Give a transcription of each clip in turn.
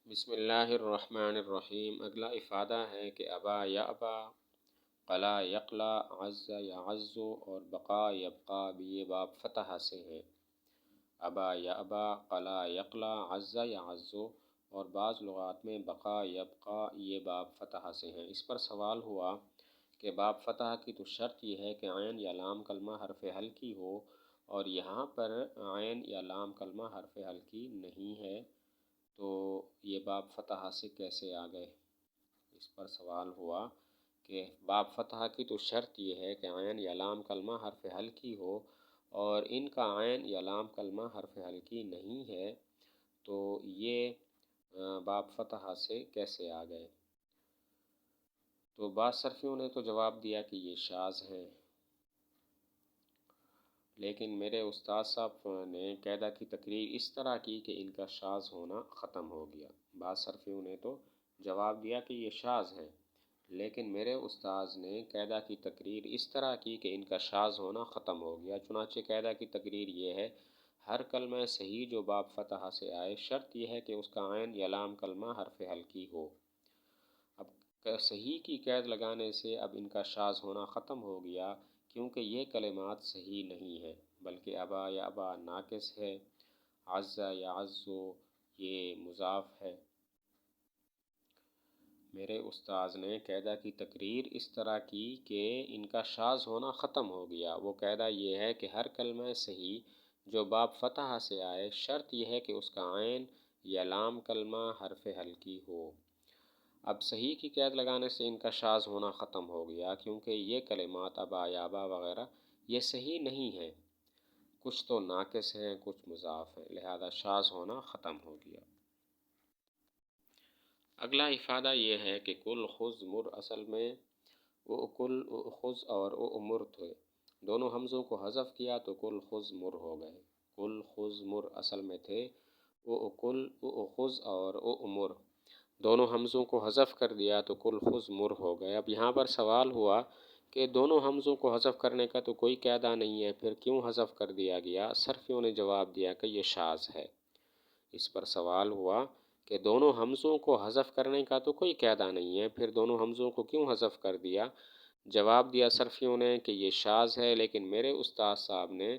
بسم اللہ الرحمن الرحیم۔ اگلا افادہ ہے کہ ابا یابا، قلا یقلا، عز یعز اور بقا یبقا بھی یہ باب فتح سے ہیں۔ ابا یابا، قلا یقلا، عز یعز اور بعض لغات میں بقا یبقا یہ باب فتح سے ہیں۔ اس پر سوال ہوا کہ باب فتح کی تو شرط یہ ہے کہ عین یا لام کلمہ حرف ہلکی ہو، اور یہاں پر عین یا لام کلمہ حرف ہلکی نہیں ہے، تو یہ باب فتح سے کیسے آ گئے؟ اس پر سوال ہوا کہ باب فتح کی تو شرط یہ ہے کہ عین یا لام کلمہ حرف ہلکی ہو، اور ان کا عین یا لام کلمہ حرف ہلکی نہیں ہے، تو یہ باب فتح سے کیسے آ گئے؟ تو بعض صرفیوں نے تو جواب دیا کہ یہ شاذ ہیں، لیکن میرے استاد صاحب نے قاعدہ کی تقریر اس طرح کی کہ ان کا شاذ ہونا ختم ہو گیا۔ بعض صرفیوں نے تو جواب دیا کہ یہ شاذ ہیں، لیکن میرے استاذ نے قاعدہ کی تقریر اس طرح کی کہ ان کا شاذ ہونا ختم ہو گیا۔ چنانچہ قاعدہ کی تقریر یہ ہے: ہر کلمہ صحیح جو باب فتح سے آئے، شرط یہ ہے کہ اس کا عین یا لام کلمہ حرف ہلکی ہو۔ اب صحیح کی قید لگانے سے اب ان کا شاذ ہونا ختم ہو گیا، کیونکہ یہ کلمات صحیح نہیں ہیں، بلکہ ابا یا ابا ناقص ہے، عز یا عزو یہ مضاف ہے۔ میرے استاذ نے قاعدہ کی تقریر اس طرح کی کہ ان کا شاذ ہونا ختم ہو گیا۔ وہ قاعدہ یہ ہے کہ ہر کلمہ صحیح جو باب فتح سے آئے، شرط یہ ہے کہ اس کا عین یا لام کلمہ حرف ہلکی ہو۔ اب صحیح کی قید لگانے سے ان کا شاذ ہونا ختم ہو گیا، کیونکہ یہ کلمات ابا یا ابا وغیرہ یہ صحیح نہیں ہیں، کچھ تو ناقص ہیں، کچھ مضاف ہیں، لہذا شاذ ہونا ختم ہو گیا۔ اگلا افادہ یہ ہے کہ کل خذ مر اصل میں کل خذ اور مر تھے، دونوں حمزوں کو حذف کیا تو کل خذ مر ہو گئے۔ کل خذ مر اصل میں تھے کل خذ اور مر، دونوں حمزوں کو حذف کر دیا تو کل خذ مر ہو گئے۔ اب یہاں پر سوال ہوا کہ دونوں حمزوں کو حذف کرنے کا تو کوئی قاعدہ نہیں ہے، پھر کیوں حذف کر دیا گیا؟ صرفیوں نے جواب دیا کہ یہ شاذ ہے۔ اس پر سوال ہوا کہ دونوں حمزوں کو حذف کرنے کا تو کوئی قاعدہ نہیں ہے، پھر دونوں حمزوں کو کیوں حذف کر دیا؟ جواب دیا صرفیوں نے کہ یہ شاذ ہے، لیکن میرے استاد صاحب نے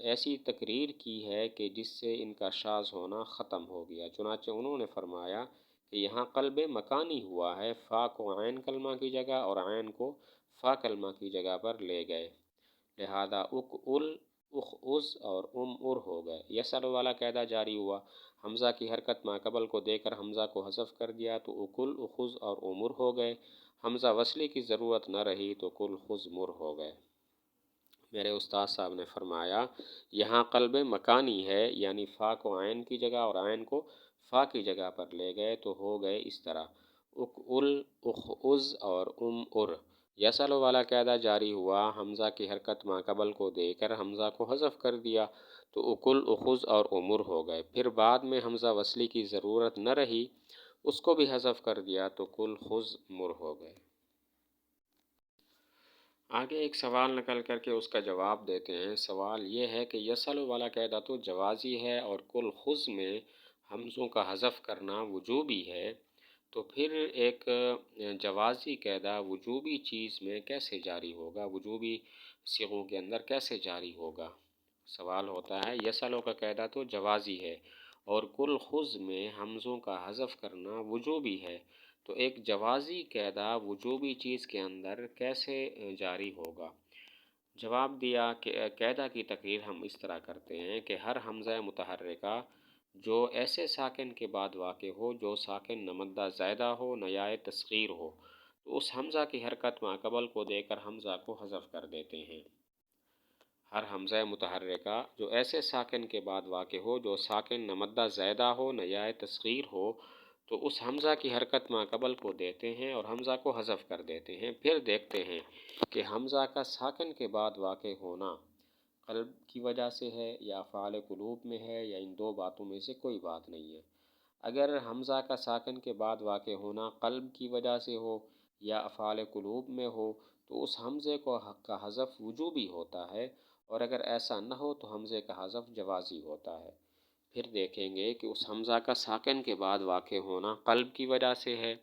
ایسی تقریر کی ہے کہ جس سے ان کا شاذ ہونا ختم ہو گیا۔ چنانچہ انہوں نے فرمایا کہ یہاں قلب مکانی ہوا ہے، فا کو عین کلمہ کی جگہ اور عین کو فا کلمہ کی جگہ پر لے گئے، لہذا اک ال اخ از اور ار ہو گئے۔ یسل والا قاعدہ جاری ہوا، حمزہ کی حرکت ما قبل کو دے کر حمزہ کو حذف کر دیا تو اکل اخذ اور امر ہو گئے، حمزہ وصلی کی ضرورت نہ رہی تو کل خذ مر ہو گئے۔ میرے استاد صاحب نے فرمایا یہاں قلب مکانی ہے، یعنی فا کو عین کی جگہ اور عین کو فا کی جگہ پر لے گئے تو ہو گئے اس طرح اک ال اخ از اور ار۔ یسل والا قاعدہ جاری ہوا، حمزہ کی حرکت ما قبل کو دے کر حمزہ کو حذف کر دیا تو اکل اخذ اور امر ہو گئے، پھر بعد میں حمزہ وصلی کی ضرورت نہ رہی، اس کو بھی حذف کر دیا تو کل خذ مر ہو گئے۔ آگے ایک سوال نقل کر کے اس کا جواب دیتے ہیں۔ سوال یہ ہے کہ یسل والا قاعدہ تو جوازی ہے اور کل خذ میں حمزوں کا حذف کرنا وجوبی ہے، تو پھر ایک جوازی قاعدہ وجوبی چیز میں کیسے جاری ہوگا، وجوبی صیغوں کے اندر کیسے جاری ہوگا؟ سوال ہوتا ہے یسلو کا قاعدہ تو جوازی ہے اور کل خذ میں حمزوں کا حذف کرنا وجوبی ہے، تو ایک جوازی قاعدہ وجوبی چیز کے اندر کیسے جاری ہوگا؟ جواب دیا کہ قاعدہ کی تقریر ہم اس طرح کرتے ہیں کہ ہر حمزہ متحرکہ جو ایسے ساکن کے بعد واقع ہو جو ساکن نہ مدہ زائدہ ہو نہ یائے تصغیر ہو، تو اس حمزہ کی حرکت ما قبل کو دے کر حمزہ کو حذف کر دیتے ہیں۔ ہر حمزہ متحرکہ جو ایسے ساکن کے بعد واقع ہو جو ساکن نہ مدہ زائدہ ہو نہ یائے تصغیر ہو، تو اس حمزہ کی حرکت ما قبل کو دیتے ہیں اور حمزہ کو حذف کر دیتے ہیں۔ پھر دیکھتے ہیں کہ حمزہ کا ساکن کے بعد واقع ہونا قلب کی وجہ سے ہے یا افعال قلوب میں ہے یا ان دو باتوں میں سے کوئی بات نہیں ہے۔ اگر حمزہ کا ساکن کے بعد واقع ہونا قلب کی وجہ سے ہو یا افعال قلوب میں ہو تو اس حمزے کا حذف وجوبی ہوتا ہے، اور اگر ایسا نہ ہو تو حمزے کا حذف جوازی ہوتا ہے۔ پھر دیکھیں گے کہ اس حمزہ کا ساکن کے بعد واقع ہونا قلب کی وجہ سے ہے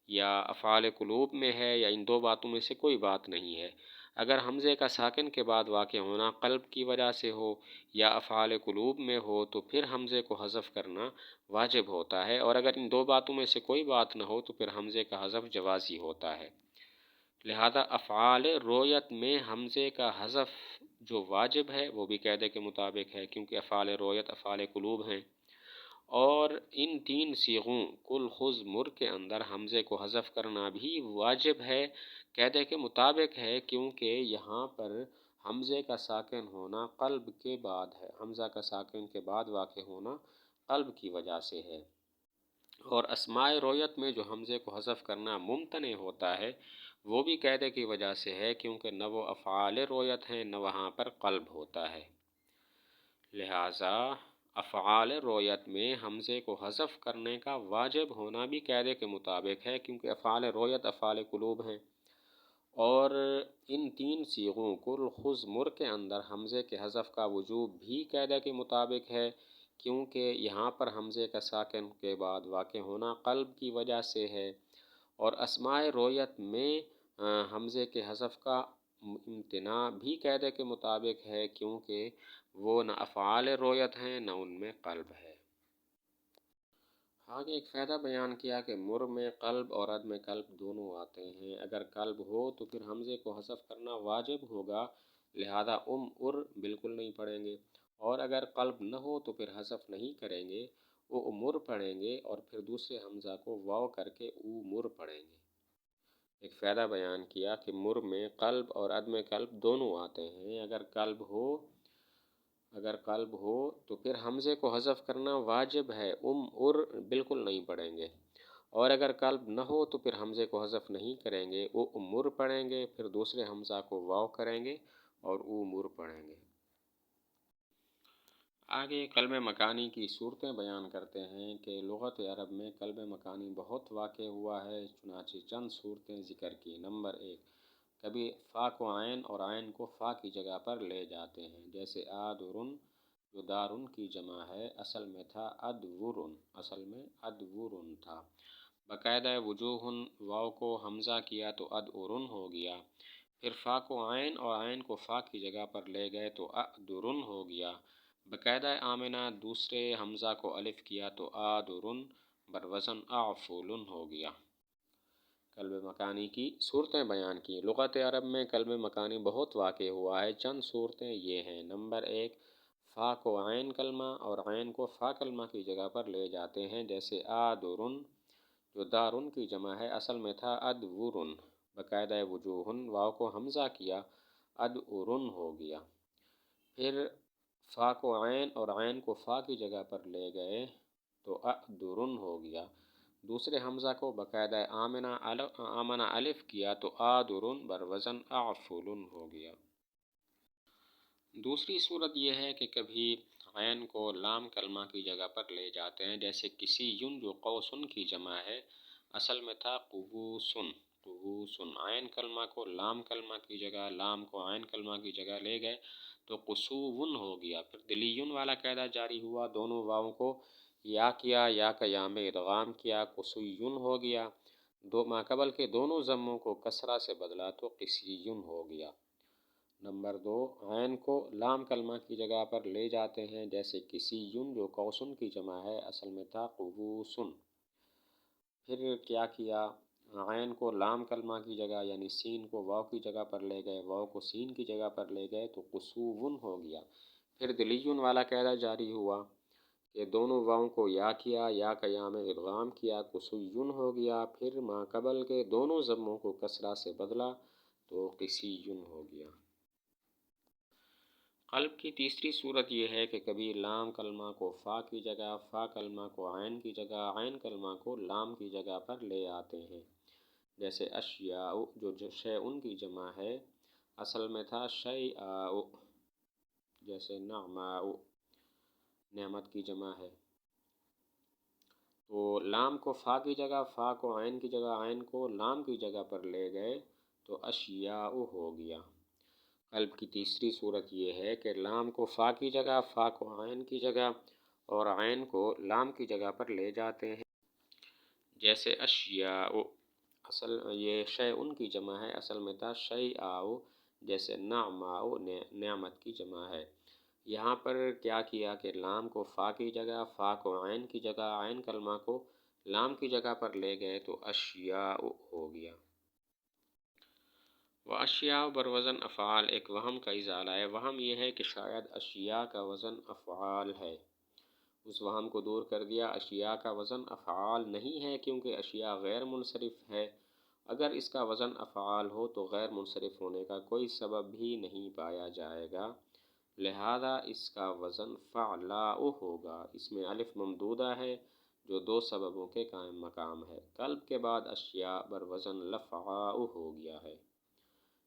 یا افعال قلوب میں ہے یا ان دو باتوں میں سے کوئی بات نہیں ہے۔ اگر حمزے کا ساکن کے بعد واقع ہونا قلب کی وجہ سے ہو یا افعال قلوب میں ہو تو پھر حمزے کو حذف کرنا واجب ہوتا ہے، اور اگر ان دو باتوں میں سے کوئی بات نہ ہو تو پھر حمزے کا حذف جوازی ہوتا ہے۔ لہذا افعال رویت میں حمزے کا حذف جو واجب ہے وہ بھی قاعدے کے مطابق ہے، کیونکہ افعال رویت افعال قلوب ہیں، اور ان تین صیغوں کل خذ مر کے اندر حمزے کو حذف کرنا بھی واجب ہے، قاعدے کے مطابق ہے، کیونکہ یہاں پر حمزے کا ساکن ہونا قلب کے بعد ہے، حمزہ کا ساکن کے بعد واقع ہونا قلب کی وجہ سے ہے۔ اور اسماء رویت میں جو حمزے کو حذف کرنا ممتنع ہوتا ہے وہ بھی قاعدے کی وجہ سے ہے، کیونکہ نہ وہ افعال رویت ہیں نہ وہاں پر قلب ہوتا ہے۔ لہٰذا افعال رویت میں حمزے کو حذف کرنے کا واجب ہونا بھی قاعدے کے مطابق ہے، کیونکہ افعال رویت افعال قلوب ہیں، اور ان تین صیغوں کل خذ مر کے اندر حمزے کے حذف کا وجوب بھی قاعدے کے مطابق ہے، کیونکہ یہاں پر حمزے کا ساکن کے بعد واقع ہونا قلب کی وجہ سے ہے، اور اسماء رویت میں حمزے کے حذف کا امتناع بھی قاعدے کے مطابق ہے، کیونکہ وہ نہ افعال رویت ہیں نہ ان میں قلب ہے۔ آگے ایک فائدہ بیان کیا کہ مر میں قلب اور عدم قلب دونوں آتے ہیں۔ اگر قلب ہو تو پھر حمزے کو حذف کرنا واجب ہوگا، لہذا ار بالکل نہیں پڑھیں گے، اور اگر قلب نہ ہو تو پھر حذف نہیں کریں گے، مر پڑھیں گے، اور پھر دوسرے حمزہ کو واو کر کے مر پڑھیں گے۔ ایک فائدہ بیان کیا کہ مر میں قلب اور عدم قلب دونوں آتے ہیں۔ اگر قلب ہو تو پھر حمزے کو حذف کرنا واجب ہے، ار بالکل نہیں پڑھیں گے، اور اگر قلب نہ ہو تو پھر حمزے کو حذف نہیں کریں گے، مر پڑھیں گے، پھر دوسرے حمزہ کو واو کریں گے اور مر پڑھیں گے۔ آگے قلب مکانی کی صورتیں بیان کرتے ہیں کہ لغت عرب میں قلب مکانی بہت واقع ہوا ہے، چنانچہ چند صورتیں ذکر کی۔ نمبر 1، کبھی فا کو عین اور عین کو فا کی جگہ پر لے جاتے ہیں، جیسے آدرن جو دارن کی جمع ہے، اصل میں تھا ادورن تھا۔ باقاعدہ وجوہن واو کو حمزہ کیا تو ادورن ہو گیا، پھر فا کو عین اور عین کو فا کی جگہ پر لے گئے تو ادرن ہو گیا، باقاعدہ آمنہ دوسرے حمزہ کو الف کیا تو آدرن بروزن اعفولن ہو گیا۔ قلب مکانی کی صورتیں بیان کی۔ لغت عرب میں قلب مکانی بہت واقع ہوا ہے، چند صورتیں یہ ہیں۔ نمبر 1، فا کو عین کلمہ اور عین کو فا کلمہ کی جگہ پر لے جاتے ہیں، جیسے آدرن جو دارن کی جمع ہے، اصل میں تھا ادورن، باقاعدہ وجوہن واو کو حمزہ کیا ادورن ہو گیا، پھر فا کو عین اور عین کو فا کی جگہ پر لے گئے تو ادورن ہو گیا، دوسرے حمزہ کو باقاعدہ آمنہ الف کیا تو آدرن بروزن اعفولن ہو گیا۔ دوسری صورت یہ ہے کہ کبھی عین کو لام کلمہ کی جگہ پر لے جاتے ہیں، جیسے کسی یون جو قوسن کی جمع ہے، اصل میں تھا قبوسن، عین کلمہ کو لام کلمہ کی جگہ، لام کو عین کلمہ کی جگہ لے گئے تو قصوون ہو گیا، پھر دلیون والا قاعدہ جاری ہوا، دونوں واؤں کو یا کیا، یا کا یا میں ادغام کیا، قصیون ہو گیا، دو ماقبل کے دونوں ضموں کو کسرہ سے بدلا تو قصیون ہو گیا۔ نمبر 2، عین کو لام کلمہ کی جگہ پر لے جاتے ہیں، جیسے کسی یون جو قوسن کی جمع ہے، اصل میں تھا قبوسن، پھر کیا کیا، عین کو لام کلمہ کی جگہ یعنی سین کو واو کی جگہ پر لے گئے، واو کو سین کی جگہ پر لے گئے تو قصوون ہو گیا، پھر دلیون والا قاعدہ جاری ہوا کہ دونوں واؤں کو یا کیا، یا کا یا میں ادغام کیا، قصیون ہو گیا، پھر ماقبل کے دونوں ضموں کو کسرہ سے بدلا تو قصیون ہو گیا۔ قلب کی تیسری صورت یہ ہے کہ کبھی لام کلمہ کو فا کی جگہ، فا کلمہ کو عین کی جگہ، عین کلمہ کو لام کی جگہ پر لے آتے ہیں، جیسے اشیاء جو شیء کی جمع ہے، اصل میں تھا شیء، جیسے نعماء نعمت کی جمع ہے، تو لام کو فا کی جگہ، فا کو عین کی جگہ، عین کو لام کی جگہ پر لے گئے تو اشیاء ہو گیا۔ قلب کی تیسری صورت یہ ہے کہ لام کو فا کی جگہ، فا کو عین کی جگہ اور عین کو لام کی جگہ پر لے جاتے ہیں، جیسے اشیاء، اصل یہ شے ان کی جمع ہے، اصل میں تھا شیء، جیسے نعماء نعمت کی جمع ہے۔ یہاں پر کیا کیا کہ لام کو فا کی جگہ، فا کو عین کی جگہ، عین کلمہ کو لام کی جگہ پر لے گئے تو اشیاء ہو گیا۔ و اشیاء بر وزن افعال ایک وہم کا ازالہ ہے۔ وہم یہ ہے کہ شاید اشیاء کا وزن افعال ہے، اس وہم کو دور کر دیا۔ اشیاء کا وزن افعال نہیں ہے کیونکہ اشیاء غیر منصرف ہے۔ اگر اس کا وزن افعال ہو تو غیر منصرف ہونے کا کوئی سبب بھی نہیں پایا جائے گا، لہذا اس کا وزن فعلاء ہوگا۔ اس میں الف ممدودہ ہے جو دو سببوں کے قائم مقام ہے۔ قلب کے بعد اشیاء بر وزن لفعاء ہو گیا ہے۔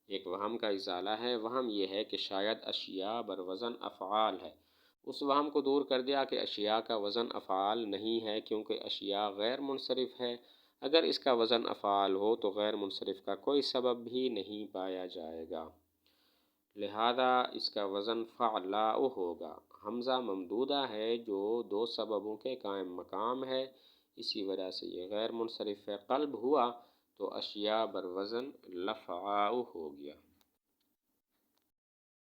ایک وہم کا ازالہ ہے۔ وہم یہ ہے کہ شاید اشیاء بر وزن افعال ہے، اس وہم کو دور کر دیا کہ اشیاء کا وزن افعال نہیں ہے کیونکہ اشیاء غیر منصرف ہے۔ اگر اس کا وزن افعال ہو تو غیر منصرف کا کوئی سبب بھی نہیں پایا جائے گا، لہذا اس کا وزن فعلاء ہوگا۔ حمزہ ممدودہ ہے جو دو سببوں کے قائم مقام ہے، اسی وجہ سے یہ غیر منصرف ہے۔ قلب ہوا تو اشیاء بر وزن لفعاء ہو گیا۔